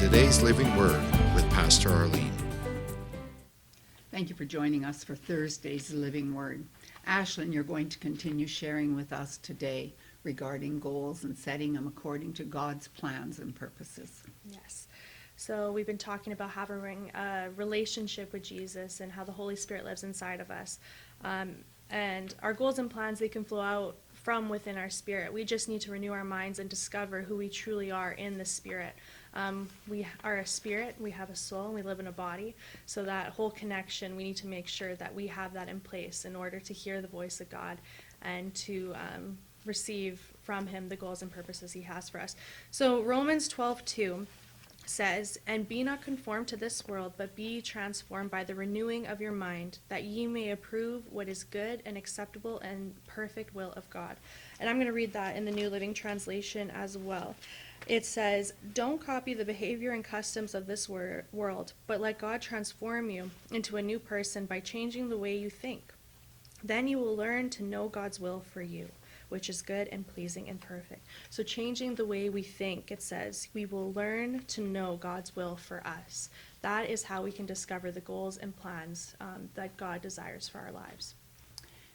today's Living Word with Pastor Arlene. Thank you for joining us for Thursday's Living Word. Ashlyn, you're going to continue sharing with us today regarding goals and setting them according to God's plans and purposes. Yes. So we've been talking about having a relationship with Jesus and how the Holy Spirit lives inside of us. And our goals and plans, they can flow out from within our spirit. We just need to renew our minds and discover who we truly are in the Spirit. We are a spirit, we have a soul, and we live in a body. So that whole connection, we need to make sure that we have that in place in order to hear the voice of God and to receive from Him the goals and purposes He has for us. So Romans 12:2 says, "And be not conformed to this world, but be transformed by the renewing of your mind, that ye may approve what is good and acceptable and perfect will of God." And I'm going to read that in the New Living Translation as well. It says, "Don't copy the behavior and customs of this world, but let God transform you into a new person by changing the way you think. Then you will learn to know God's will for you, which is good and pleasing and perfect." So changing the way we think, it says, we will learn to know God's will for us. That is how we can discover the goals and plans that God desires for our lives.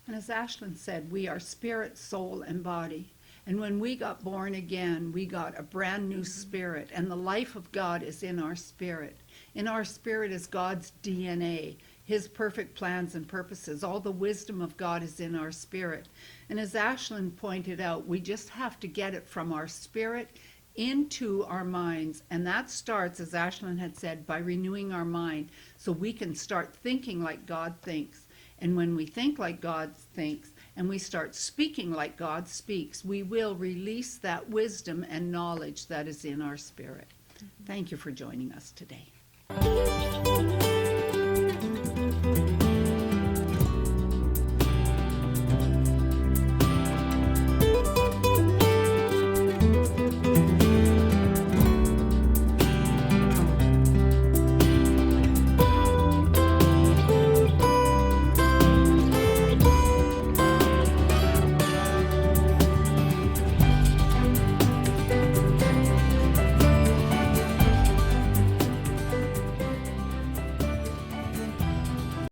And as Ashlyn said, we are spirit, soul, and body. And when we got born again, we got a brand new spirit, and the life of God is in our spirit. In our spirit is God's DNA, His perfect plans and purposes. All the wisdom of God is in our spirit. And as Ashlyn pointed out, we just have to get it from our spirit into our minds. And that starts, as Ashlyn had said, by renewing our mind so we can start thinking like God thinks. And when we think like God thinks and we start speaking like God speaks, we will release that wisdom and knowledge that is in our spirit. Thank you for joining us today.